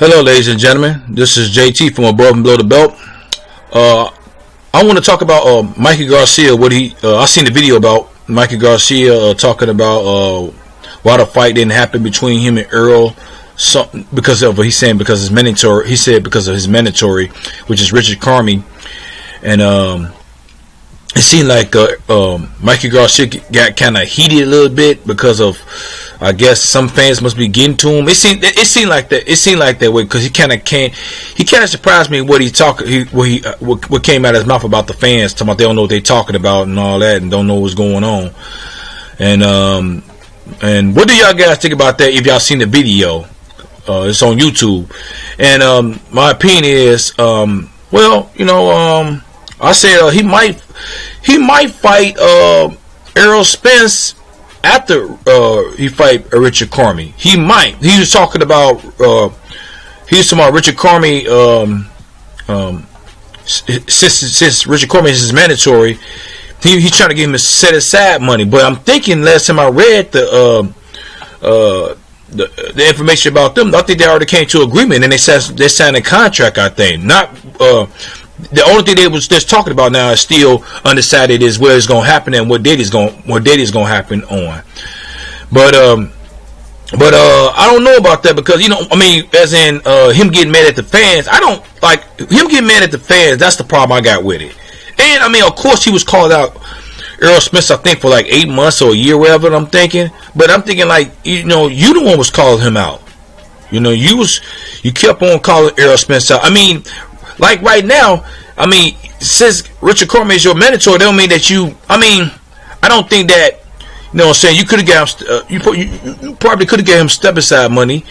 Hello, ladies and gentlemen. This is JT from Above and Below the Belt. I want to talk about Mikey Garcia. I seen the video about Mikey Garcia talking about why the fight didn't happen between him and Earl. Because of his mandatory. He said because of his mandatory, which is Richard Carmi, and it seemed like Mikey Garcia got kind of heated a little bit because of, I guess, some fans must be getting to him. It seemed like that. It seemed like that way because he kind of surprised me what what came out of his mouth about the fans, talking about they don't know what they're talking about and all that, and don't know what's going on. And what do y'all guys think about that? If y'all seen the video, it's on YouTube. And my opinion is, I said he might fight Errol Spence after he fight Richard Carmi. He might. He was talking about Richard Carmi. Since Richard Carmi is his mandatory, he's trying to get him to set aside money. But I'm thinking last time I read the information about them, I think they already came to agreement and they signed a contract. I think not. The only thing they was just talking about now is still undecided is where it's going to happen and what date is going to happen on. But I don't know about that because as in him getting mad at the fans. I don't like him getting mad at the fans. That's the problem I got with it. And of course he was called out, Earl Smith, I think for like 8 months or a year, whatever. I'm thinking, but I'm thinking like you the one was calling him out. You kept on calling Earl Smith out. Like right now, since Richard Carmi is your mandatory, that don't mean that you. I don't think that. You know what I'm saying? You could have got him. You probably could have gave him step aside money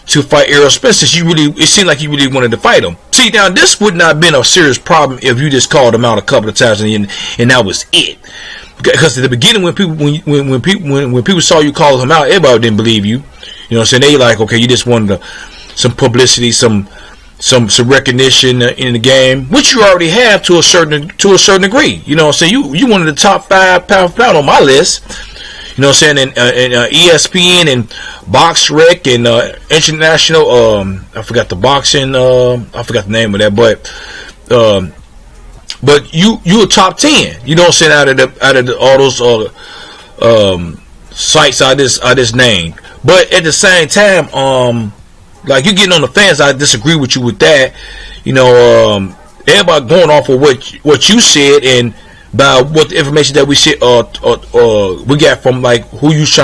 to fight Errol Spence. Since it seemed like you really wanted to fight him. See, now this would not have been a serious problem if you just called him out a couple of times and that was it. Because at the beginning, when people saw you call him out, everybody didn't believe you. You know what I'm saying? They like, okay, you just wanted some publicity, some recognition in the game, which you already have to a certain degree. You know what I'm saying? You one of the top 5 pound on my list. You know what I'm saying? And ESPN and BoxRec and International. I forgot the boxing. I forgot the name of that, but you a top 10. You know what I'm saying? Out of all those sites I just named. But at the same time, like you getting on the fans, I disagree with you with that. Everybody going off of what you said and by what the information that we said, we got from like who's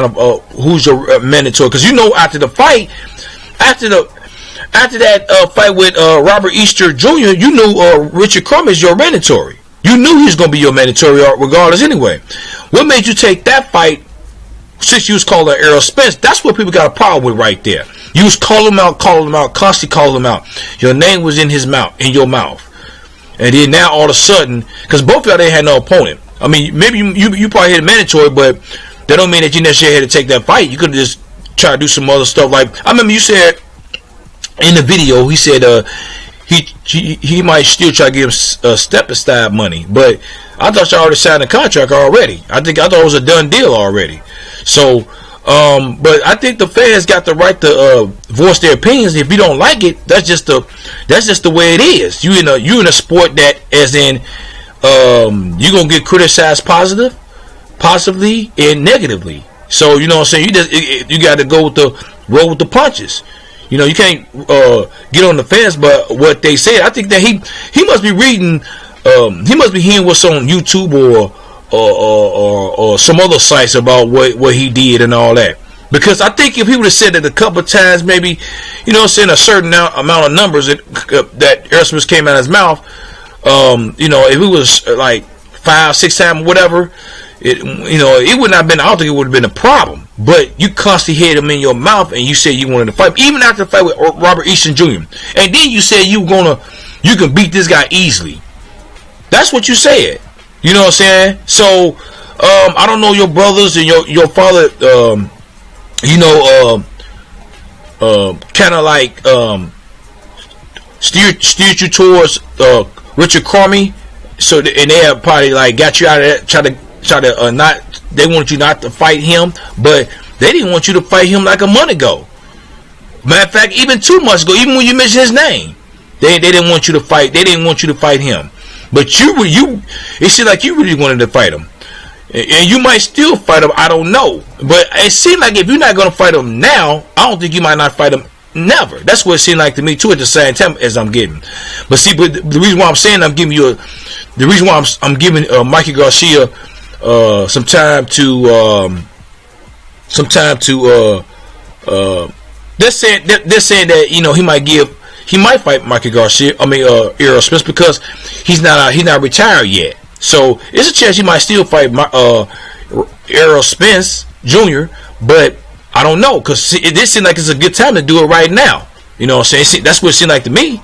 your mandatory. Because after the fight, after that fight with Robert Easter Jr., you knew Richard Carmi is your mandatory. You knew he was going to be your mandatory regardless anyway. What made you take that fight? Since you was calling Errol Spence, that's what people got a problem with right there. You was calling him out, constantly calling him out. Your name was in your mouth. And then now all of a sudden, because both of y'all didn't have no opponent. Maybe you probably had a mandatory, but that don't mean that you necessarily had to take that fight. You could have just tried to do some other stuff. Like, I remember you said in the video, he said he might still try to give him step aside money. But I thought y'all already signed a contract already. I thought it was a done deal already. So, but I think the fans got the right to voice their opinions. If you don't like it, that's just the way it is. You in a sport that, as in, you gonna get criticized positively and negatively. So you know what I'm saying. You got to roll with the punches. You can't get on the fence, but what they said, I think that he must be reading, he must be hearing what's on YouTube or some other sites about what he did and all that. Because I think if he would have said it a couple of times, maybe, saying a certain amount of numbers that Errol Smith came out of his mouth, if it was like 5, 6 times, whatever, it would not have been. I don't think it would have been a problem. But you constantly had him in your mouth, and you said you wanted to fight, even after the fight with Robert Easton Jr. And then you said you can beat this guy easily. That's what you said. You know what I'm saying? So I don't know your brothers and your father. Kind of like steered you towards Richard Carmi. So and they have probably like got you out of that. Try to not. They wanted you not to fight him, but they didn't want you to fight him like a month ago. Matter of fact, even 2 months ago, even when you mentioned his name, they didn't want you to fight. They didn't want you to fight him. But it seemed like you really wanted to fight him. And you might still fight him. I don't know. But it seemed like if you're not going to fight him now, I don't think you might not fight him never. That's what it seemed like to me too at the same time as I'm getting. But see, but the reason why I'm saying I'm giving you the reason why I'm giving Mikey Garcia some time to they're saying that, you know, he might fight Mikey Garcia. I mean Errol Spence, because he's not retired yet. So it's a chance he might still fight Errol Spence Jr. But I don't know, because it did seem like it's a good time to do it right now. You know what I'm saying? That's what it seemed like to me.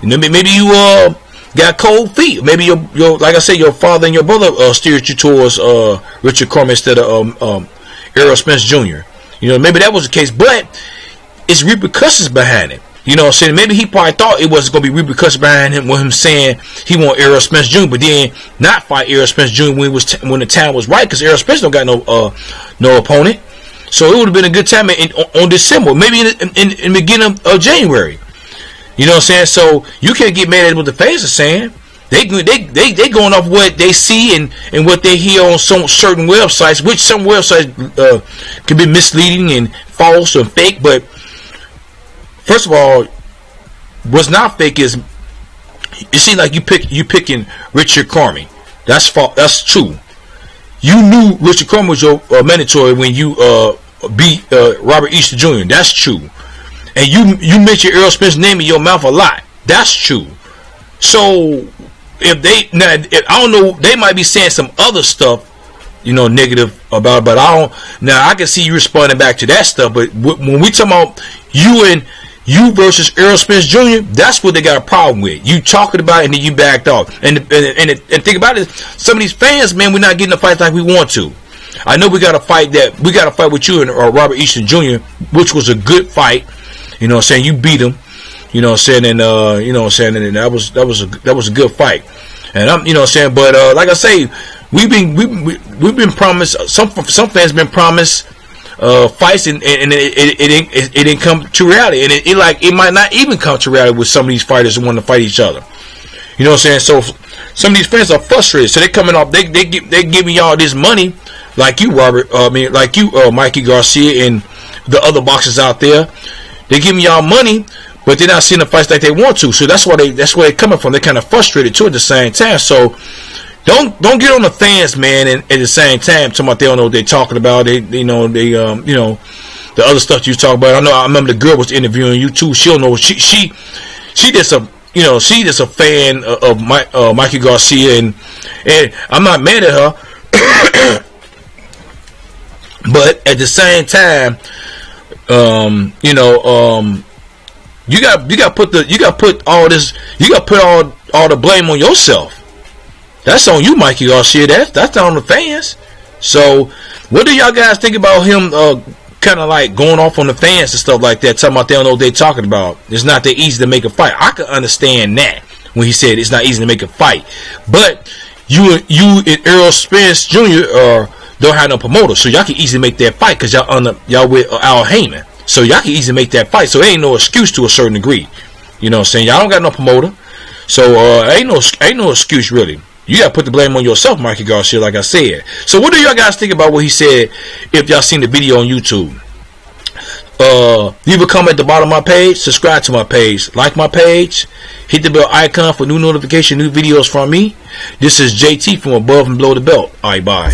You know, maybe you got cold feet. Maybe your like I said, your father and your brother steered you towards Richard Corman instead of Errol Spence Jr. You know, maybe that was the case, but it's repercussions behind it. You know what I'm saying? Maybe he probably thought it was going to be repercussions behind him with him saying he want Errol Spence Jr., but then not fight Errol Spence Jr. when the time was right, because Errol Spence don't got no opponent. So it would have been a good time on December, maybe in the beginning of January. You know what I'm saying? So you can't get mad at what the fans are saying. They going off what they see and what they hear on some certain websites, which some websites can be misleading and false and fake. But first of all, what's not fake is it seems like you picking Richard Corman. That's false. That's true. You knew Richard Corman was your mandatory when you beat Robert Easter Jr. That's true. And you mentioned Errol Spence's name in your mouth a lot. That's true. So if I don't know, they might be saying some other stuff, you know, negative about it, but I can see you responding back to that stuff. But when we talking about you versus Errol Spence Jr., that's what they got a problem with. You talking about it and then you backed off. And think about it, some of these fans, man, we're not getting the fights like we want to. I know we got to fight with you and Robert Easton Jr., which was a good fight. You know what I'm saying? You beat him. You know what I'm saying? And you know what I'm saying? And that was a good fight. And I'm, you know what I'm saying? But like I say, we've been promised, some fans been promised fights, and it didn't come to reality, and it might not even come to reality with some of these fighters who want to fight each other. You know what I'm saying? So some of these fans are frustrated. So they coming off, they giving y'all this money, like you, Mikey Garcia and the other boxers out there. They giving y'all money, but they're not seeing the fights like they want to. So that's where they're coming from. They're kind of frustrated too at the same time. So don't get on the fans, man, and at the same time talking about they don't know what they're talking about. They you know the other stuff you talk about. I remember the girl was interviewing you too. She don't know she just a fan of Mikey Garcia, and I'm not mad at her. But at the same time, you got to put all the blame on yourself. That's on you, Mikey Garcia. That's not on the fans. So what do y'all guys think about him kind of like going off on the fans and stuff like that, talking about they don't know what they're talking about? It's not that easy to make a fight. I can understand that when he said it's not easy to make a fight. But you and Errol Spence Jr. Don't have no promoter, so y'all can easily make that fight because y'all with Al Heyman. So y'all can easily make that fight. So there ain't no excuse to a certain degree. You know what I'm saying? Y'all don't got no promoter. So ain't no excuse really. You got to put the blame on yourself, Mikey Garcia, like I said. So what do y'all guys think about what he said if y'all seen the video on YouTube? Leave a comment at the bottom of my page. Subscribe to my page. Like my page. Hit the bell icon for new notification, new videos from me. This is JT from Above and Below the Belt. Alright, bye.